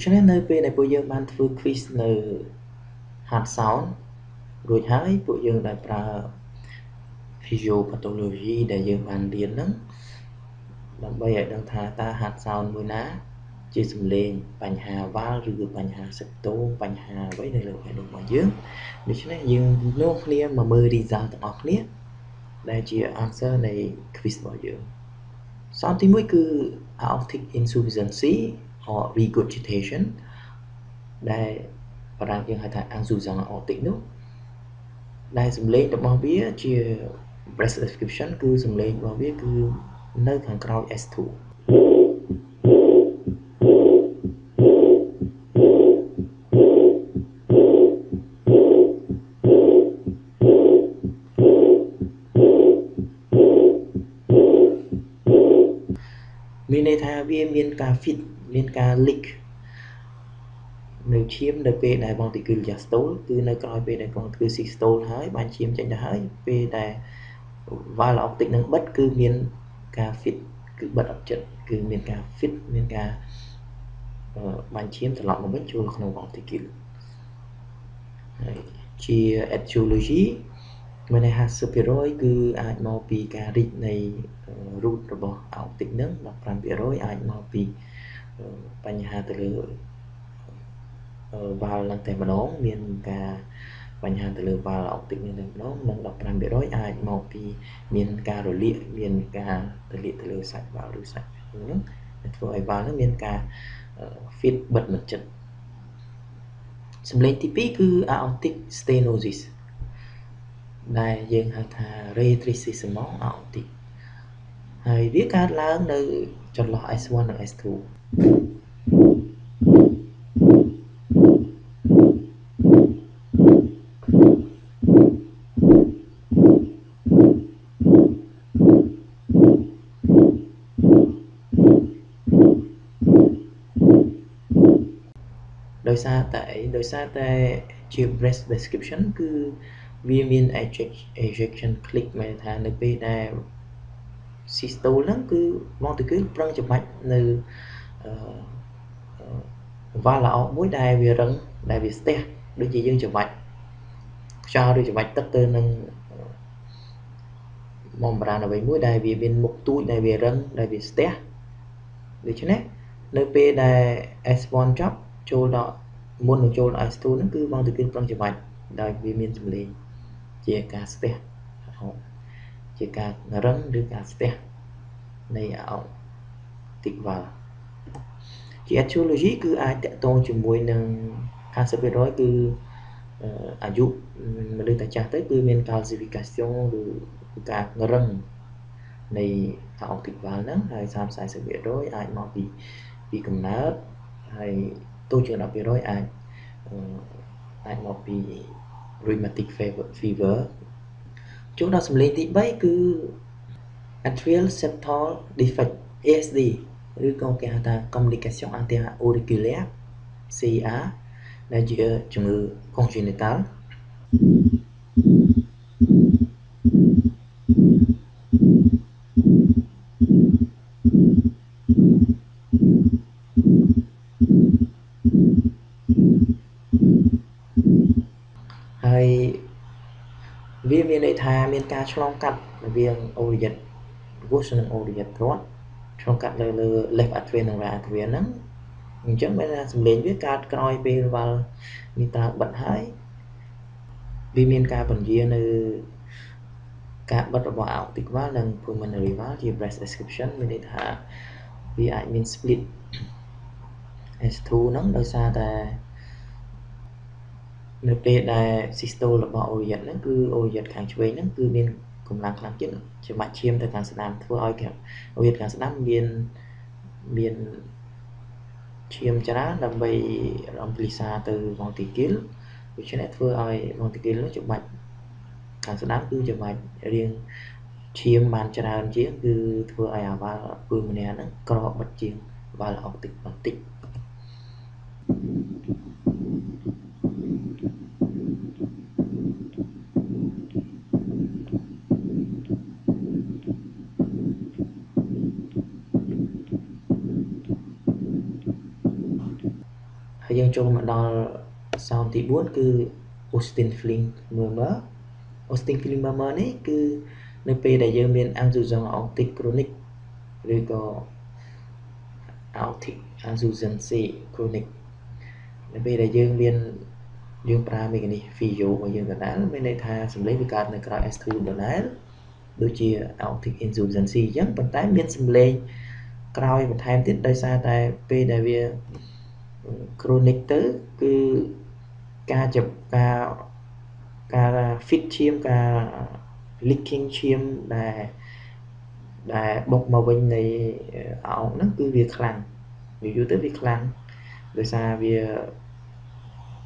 cho nên nơi bên này bây giờ bạn thử quiz nơi hạt sound rồi hãy bây giờ lại pra physiopathology để giờ bạn điền nắng làm bây giờ đang thả ta hạt sound mới ná chia sầm lên bành hà và rồi bành hà sập tô bành hà với đây là phải được mọi dưỡng để cho nên dương nô clear mà mơ đi ra tận học nét đây chỉ answer này quiz mọi dưỡng sau thì mới cứ aortic insufficiency or regurgitation đây và đang dương hai thằng ăn dù rằng aortic nước đây sầm lên được bao bía chia breast description cứ sầm lên bao bía cứ nơi hàng cao S2 មានន័យថាវាមានការ fit មានការ leak នៅឈាមនៅពេលដែលបងទីគឺ diastole គឺនៅក្រោយពេលដែលបងគឺ systole ហើយបានឈាមចេញទៅហើយពេលដែល valve aortic នឹងបិទគឺមានការ fit គឺបិទអត់ចិត្តគឺមានការ fit មានការបានឈាមត្រឡប់មកវិញចូលក្នុង ventricle ហើយជា etiology មានន័យថា 50% គឺអាចមកពីការរីកនៃ root របស់ aortic នឹង 15% អាចមកពីបញ្ហាទៅលើ valve នឹងតែម្ដងមានការបញ្ហាទៅលើ valve aortic នឹងតែម្ដងនិង 15% អាចមកពីមានការរលាកមានការរលាកទៅលើសាច់ valve ឬសាច់ហ្នឹងធ្វើឲ្យ valve នឹងមានការ fit បិទមិនជិតសំឡេងទី2គឺ aortic stenosis ដែលយើងហៅថា rétrécissement aortique ហើយវាកើតឡើងនៅចន្លោះ S1 និង S2 ដោយសារតែជា breast description គឺវាមាន ejection click មានថានៅពេលដែល systole ហ្នឹងគឺមកទៅគឺប្រឹងច្បាច់នៅvalve aortic មួយដែលវារឹងដែលវាស្ទះដូចជាយើងច្បាច់ខ្យល់ឬច្បាច់ទឹកទៅនឹងបំរានអ្វីមួយដែលវាមានមុខទូចដែលវារឹងដែលវាស្ទះដូច្នេះនៅពេលដែល S1 ចប់ចូលដល់មុននឹងចូល S2 ហ្នឹងគឺបងទៅគឺប្រឹងច្បាច់ដោយវាមានសម្លេងជាការស្ទះជាការរឹងឬការស្ទះនៃ aortic valve ជា etiology គឺអាចតកតងជាមួយនឹង 50% គឺអាយុមនុស្សតែចាស់ទៅគឺមាន calcification ឬការរឹងនៃ aortic valve ហ្នឹងហើយ 30-40% អាចមកពីកំណើតហើយទូជាង 10% អាចមកពី rheumatic fever ចូលដល់សម្លេងទី3គឺ atrial septal defect ASD ឬក៏គេហៅថា communication interauriculaire CER ដែលជាជំងឺ congenital ហើយវាមានន័យថាមានការឆ្លងកាត់រវាង auriate gauche និង auriate droite ឆ្លងកាត់លើ left atrial និង right atrial ហ្នឹងអញ្ចឹងមានថាសម្លេងវាកើតក្រោយពេល valve នេះតើបិទហើយវាមានការពន្យានៅការបិទរបស់ aortic valve និង pulmonary valve ជា breast description មានន័យថាវាអាចមាន split S2 ហ្នឹងដោយសារតែនៅពេលដែល systole របស់ auriate ហ្នឹងគឺ auriate ខាងឆ្វេងហ្នឹងគឺមានកម្លាំងខ្លាំងជាងច្បាច់ឈាមទៅខាងស្ដាំធ្វើឲ្យ auriate ខាងស្ដាំមានឈាមច្រើនដើម្បីរំលីសាទៅ ventricle ដូច្នេះធ្វើឲ្យ ventricle នោះច្បាច់ខាងស្ដាំគឺច្បាច់រាងឈាមបានច្រើនជាងគឺធ្វើឲ្យអា valve pulmonaire ហ្នឹងក្របបិទជាង valve aortic បន្តិច ហើយយើងចូលមកដល់ sound ទី4គឺ Austin Flint Murmur Austin Flint Murmur នេះគឺនៅពេលដែលយើងមាន Azoospermia aortic chronic ឬក៏ aortic insufficiency chronic នៅពេលដែលយើងប្រើ mechanism physio របស់យើងដដែលមានន័យថាសំឡេងវាកើតនៅក្រៅ S2 ដដែលដូចជា aortic insufficiency អញ្ចឹងប៉ុន្តែមានសំឡេងក្រោយបន្ថែមទៀតដោយសារតែពេលដែលវា chronic ទៅគឺការ fit ឈាមការ leaking ឈាមដែលបុកមកវិញនៃអោបហ្នឹងគឺវាខ្លាំងយូរទៅវាខ្លាំងដោយសារវា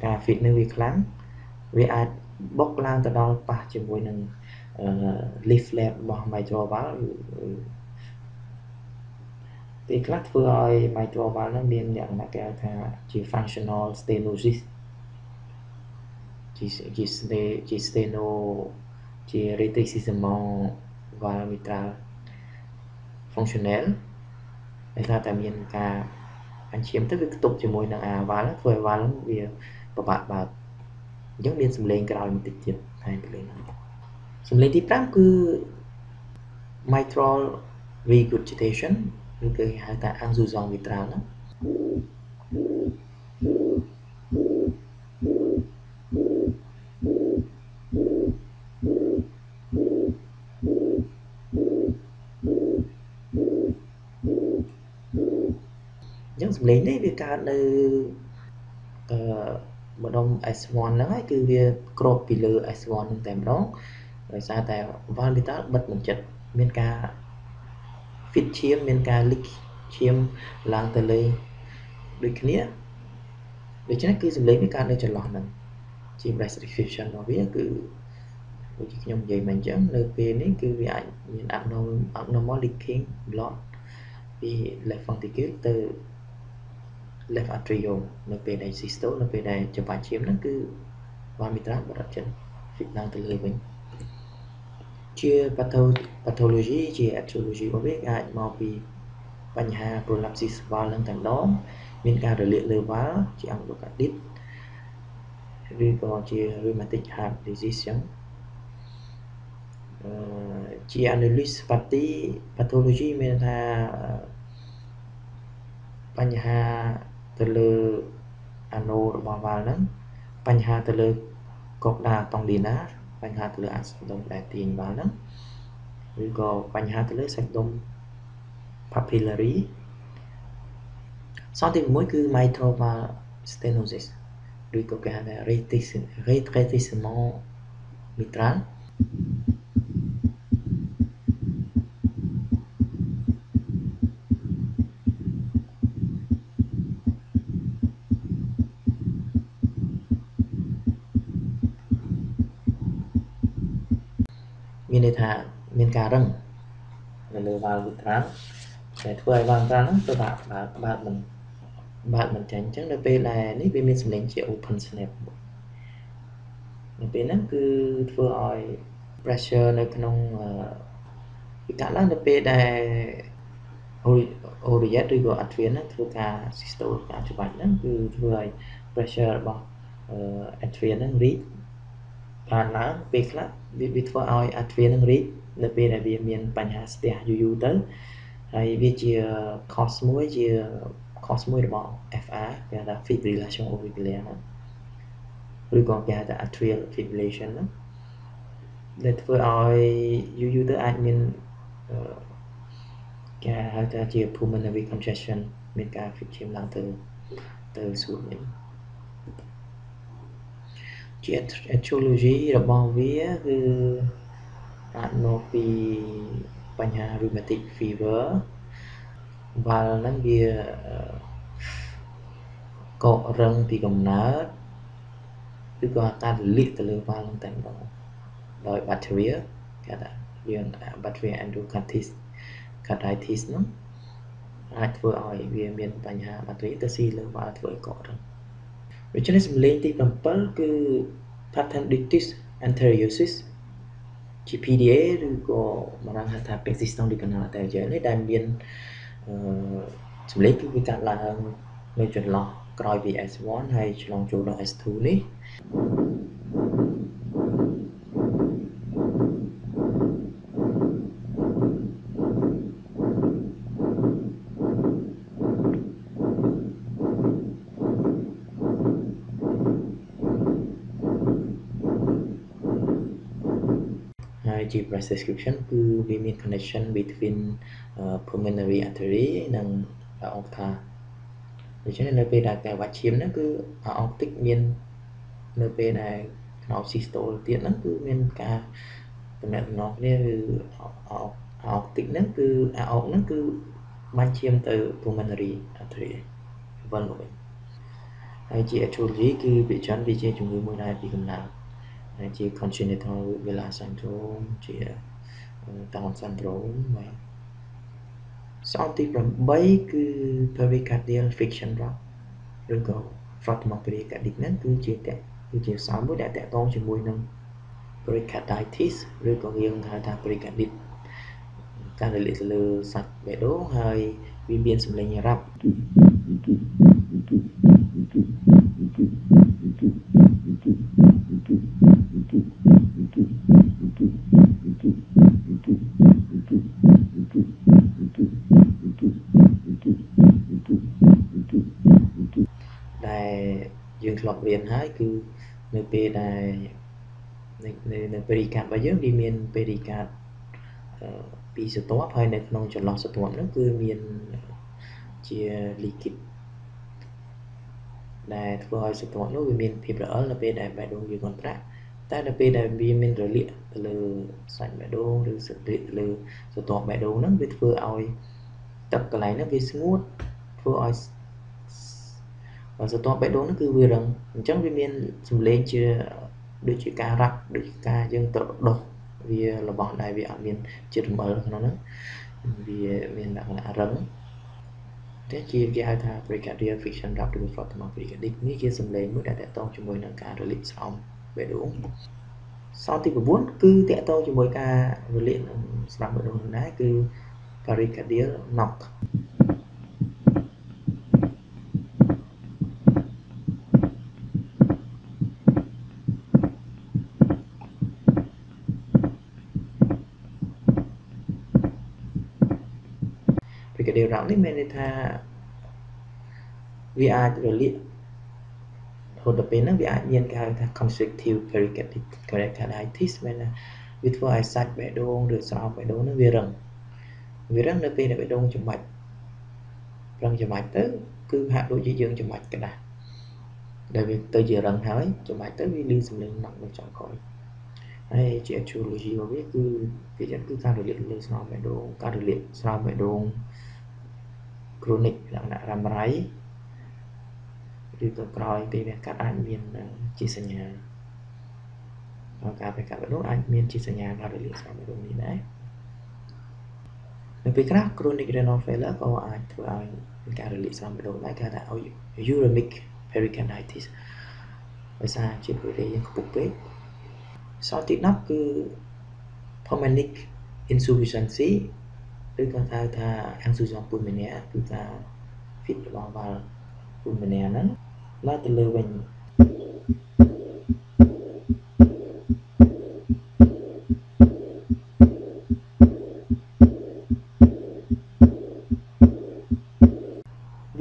ការ fit នឹងវាខ្លាំងវាអាចបុកឡើងទៅដល់ប៉ះជាមួយនឹងleaflet របស់ mitral valve ពេលខ្លះធ្វើឲ្យ mitral valve ហ្នឹងមានលក្ខណៈគេហៅថាជា functional stenosis ជា steno ជា reticular valve mitral functional ដែលថាតែមានការអញ្ឈាមទៅវាខ្ទប់ជាមួយនឹងអា valve ធ្វើឲ្យ valve វាពិបាកបើកអញ្ចឹងមានសំឡេងក្រោយបន្តិចទៀតហើយទៅលេងសំឡេងទី5គឺ mitral regurgitation ឬគេហៅថា Azoospermia mitral ហ្នឹងអញ្ចឹងសំឡេងនេះវាកើតនៅម្ដុំ S1 ហ្នឹងហើយគឺវាគ្របពីលើ S1 ហ្នឹងតែម្ដងដោយសារតែ valve mitral បិទមិនជិតមានការ fit ឈាមមានការ leak ឈាមឡើងទៅលើដូចគ្នាដូច្នេះគឺសំឡេងវាកើតនៅចន្លោះហ្នឹងជា restriction របស់វាគឺដូចជាខ្ញុំនិយាយមកអញ្ចឹងនៅពេលនេះគឺវាអាចមាន abnormal leaking blood ពី left ventricle ទៅ left atrium នៅពេលដែល systole នៅពេលដែលច្របាច់ឈាមហ្នឹងគឺ valve mitral បិទអត់ជិត fit ឡើងទៅលើវិញជា pathology ជា etiology របស់វាអាចមកពីបញ្ហា prolapse valve ហ្នឹងតែម្ដងមានការរលាកលើ valve ជា endocarditis ឬក៏ជា rheumatic heart disease ចឹងជា annulus pathology មានថាបញ្ហាទៅលើ ano របស់ valve ហ្នឹងបញ្ហាទៅលើ cauda tendina បញ្ហាទៅលើ acidum ដែលទាញ valve ហ្នឹងឬក៏បញ្ហាទៅលើ septum papillary សង្កេតទី1គឺ mitral valve stenosis ឬក៏គេហៅថា rétrécissement mitral មានន័យថាមានការរឹងនៅលើ valve mitral ដែលធ្វើឲ្យ valve mitral ហ្នឹងទៅបើកមិនចេញអញ្ចឹងនៅពេលដែលនេះវាមានសំឡេងជា open snap នៅពេលហ្នឹងគឺធ្វើឲ្យ pressure នៅក្នុងវាកាត់ឡើងនៅពេលដែល auriat ឬក៏ atrium ហ្នឹងធ្វើការ systole ការច្របាច់ហ្នឹងគឺធ្វើឲ្យ pressure របស់ atrium ហ្នឹងរីកបានឡើងពេលខ្លះវាធ្វើឲ្យ atrium ហ្នឹងរីកនៅពេលដែលវាមានបញ្ហាស្ទះយូរទៅហើយវាជា cause មួយរបស់ FR គេហៅថា fibrillation auricular ហ្នឹងឬក៏គេហៅថា atrial fibrillation ហ្នឹងដែលធ្វើឲ្យយូរទៅអាចមានគេហៅថាជា pulmonary congestion មានការ fit ឈាមឡើងទៅសួតវិញជា etiology របស់វាគឺអាចមកពីបញ្ហា rheumatic fever វាល់ហ្នឹងវាកករឹងពីកំណើតឬក៏ការរលាកទៅលើវាល់ហ្នឹងតែម្ដងដោយ bacteria គេថាយើង bacteria endocarditis ហ្នឹងអាចធ្វើឲ្យវាមានបញ្ហា bacteria ទៅស៊ីលើវាល់ធ្វើឲ្យកករឹងដូច្នេះសំឡេងទី7គឺ patenditis anteriosus ជា PDA ឬក៏មកហៅថា persistent regional arterial នេះដែលមានសំឡេងគឺវាកាត់ឡើងនៅចន្លោះ ក្រោយពី S1 ហើយឆ្លងចូលដល់ S2 នេះហើយជា press description គឺវាមាន connection between pulmonary artery និង aorta ដូច្នេះនៅពេលដែលការវាច់ឈាមហ្នឹងគឺ aortic មាននៅពេលដែលខ្នោស systole ទៀតហ្នឹងគឺមានការតំណែងគ្នាគឺ aortic ហ្នឹងគឺ aorta ហ្នឹងគឺបាញ់ឈាមទៅ pulmonary artery វិលមកវិញហើយជា etiology គឺវាច្រើនវាជាជំងឺមួយដែលពីកំណើតហើយជា congenital villus syndrome ជា Down syndrome បាទសោតទី8គឺ pericardial friction drop ឬក៏ fracture pericardic ហ្នឹងគឺជាសោតមួយដែលតាក់ទងជាមួយនឹង pericarditis ឬក៏យើងហៅថា pericarditis ការរលាកទៅលើសាច់បេះដូងហើយវាមានសំឡេងរ៉ាប់ដែលយើងធ្លាប់រៀនហើយគឺនៅពេលដែលនៅ pericardium របស់យើងវាមាន pericardium ពីរស្រទាប់ហើយនៅក្នុងចន្លោះស្រទាប់ហ្នឹងគឺមានជា liquid ដែលធ្វើឲ្យស្រទាប់នោះវាមានភាពរអិលនៅពេលដែលបេះដូងយើងកន្ត្រាក់តែនៅពេលដែលវាមានរលាកទៅលើសាច់បេះដូងឬស្រទាប់ទៅលើស្រទាប់បេះដូងហ្នឹងវាធ្វើឲ្យទឹកកន្លែងហ្នឹងវាស្ងួតធ្វើឲ្យស្រទាប់បេះដូងហ្នឹងគឺវារឹងអញ្ចឹងវាមានសំឡេងជាដូចជាការរ៉ាប់ដូចការយើងទៅដុសវារបស់ដែលវាអត់មានជាតិរំអិលក្នុងហ្នឹងវាមានលក្ខណៈរឹងតែជាគេហៅថា pericardial friction drop ឬ fracture pericardic នេះជាសំឡេងមួយដែលតាក់ទងជាមួយនឹងការរលាកស្រោមបេះដូងសោតទី9គឺតាក់ទងជាមួយការរលាកស្រោមបេះដូងនោះដែរគឺ pericardial knock pericardial knock នេះមានន័យថាវាអាចរលាករហូតដល់ពេលហ្នឹងវាអាចមានគេហៅថា constrictive pericarditis មានវាធ្វើឲ្យសាច់បេះដូងឬស្រោមបេះដូងហ្នឹងវារឹងនៅពេលដែលបេះដូងចំបាច់ប្រឹងចំបាច់ទៅគឺហាក់ដូចជាយើងចំបាច់ក្តាស់ដែលវាទៅជារឹងហើយចំបាច់ទៅវាឮសំឡេងknockនៅចុងក្រោយហើយជា etiology របស់វាគឺវាគឺការរលាកលើស្រោមបេះដូងការរលាកស្រោមបេះដូង chronic លក្ខណៈរ៉ាំរ៉ៃឬក៏ក្រោយពេលវាកាត់អាចមានជាសញ្ញាការពេលកាត់បេះដូងអាចមានជាសញ្ញាការរលាកស្រោមបេះដូងនេះដែរនៅពេលខ្លះ chronic renal failure ក៏អាចធ្វើឲ្យមានការរលាកស្រោមបេះដូងដែរគេហៅថា uremic pericarditis ដោយសារជាតិប្រេងខ្ពស់ពេកសោតទី10គឺ pulmonic insufficiency ឬក៏ហៅថា insuffisance pulmonaire គឺការ fit របស់ valve pulmonaire ហ្នឹងឡើងទៅលើវិញ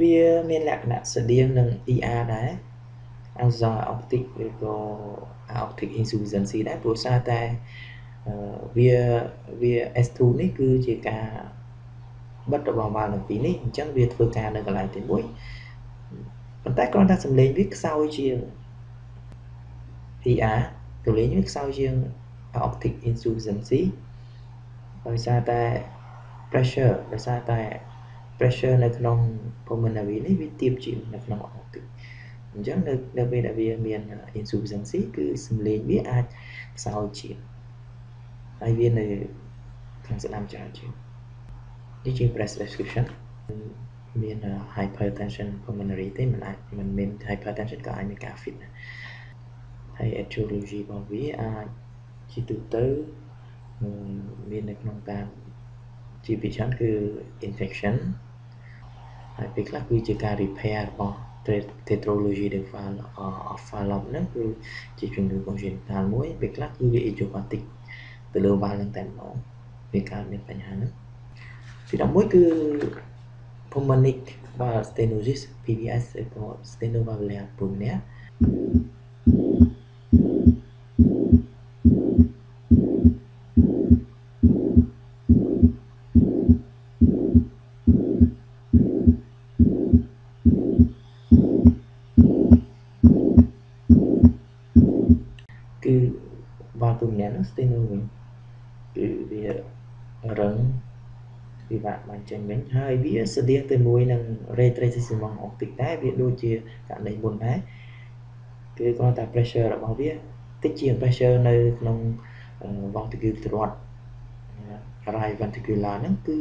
វាមានលក្ខណៈស្តៀងនឹង ER ដែរ Anza optic ឬក៏ aortic insufficiency ដែរព្រោះសារតែវា S2 នេះគឺជាការបិទរបស់វ៉ាល់ទាំងពីរនេះអញ្ចឹងវាធ្វើការនៅកន្លែងទីមួយប៉ុន្តែគ្រាន់តែសំឡេងវាខ្សោយជាង ER សំឡេងវាខ្សោយជាង aortic insufficiency ដោយសារតែ pressure នៅក្នុង pulmonary នេះវាទាបជាងនៅក្នុង aortic អញ្ចឹងនៅពេលដែលវាមាន insufficiency គឺសំឡេងវាអាចខ្សោយជាងហើយវានៅខាងស្ដាំច្រើនជាងនេះជា press description មាន hypertension pulmonary ទេមិនមាន hypertension ក៏អាចមានការ fit ដែរហើយ etiology របស់វាអាចជាទូទៅមាននៅក្នុងតាមជាពិសេសគឺ infection ហើយពេលខ្លះគឺជាការ repair របស់ tetralogy of Fallop ហ្នឹងគឺជាជំងឺ congenital មួយពេលខ្លះគឺវា idiopathic ទៅលើវ៉ាល់ហ្នឹងតែម្ដងវាកើតមានបញ្ហាហ្នឹងទី11គឺ pulmonic valve stenosis PVS ឬក៏ stenovalvular pneumonia គឺ valve pneumonia ហ្នឹង steno វិញគឺវារឹងពិបាកបាញ់ចេញវិញហើយវាស្តៀងទៅមួយនឹង retracement optic ដែរវាដូចជាករណីមុនដែរគឺគ្រាន់តែ pressure របស់វាតិចជាង pressure នៅក្នុង ventricle ទ្រត់ right ventricular ហ្នឹងគឺ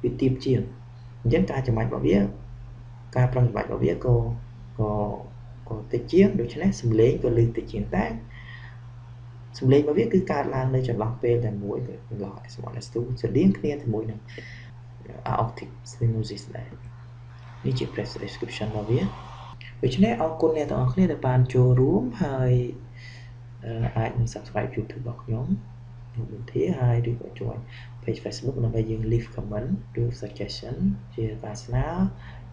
វាទាបជាងអញ្ចឹងការចំាច់របស់វាការប្រឹងចំាច់របស់វាក៏តិចជាងដូច្នេះសំឡេងក៏ឮតិចជាងតែសំឡេងរបស់វាគឺកើតឡើងនៅចន្លោះពេលតែមួយគឺចន្លោះ S1 S2 ស្តៀងគ្នាជាមួយនឹង aortic stenosis ដែរនេះជា prescription របស់វាដូច្នេះអរគុណអ្នកទាំងអស់គ្នាដែលបានចូលរួមហើយអាចនឹង subscribe YouTube របស់ខ្ញុំវិធីហើយឬក៏ join page Facebook ដើម្បីយើង leave comment ឬ suggestion ជាការស្នើ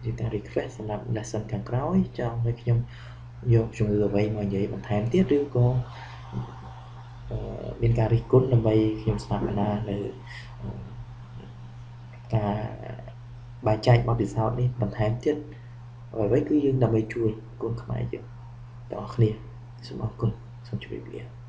ជាការ request សម្រាប់ lesson ខាងក្រោយចង់ឲ្យខ្ញុំយកជំងឺអ្វីមកនិយាយបន្ថែមទៀតឬក៏មានការរិះគន់ដើម្បីខ្ញុំស្ដាប់ណានៅការបែងចែកបទពិសោធន៍នេះបន្ថែមទៀតអ្វីៗគឺយើងដើម្បីជួយកូនខ្មែរយើងទាំងអស់គ្នាសូមអរគុណសូមជម្រាបលា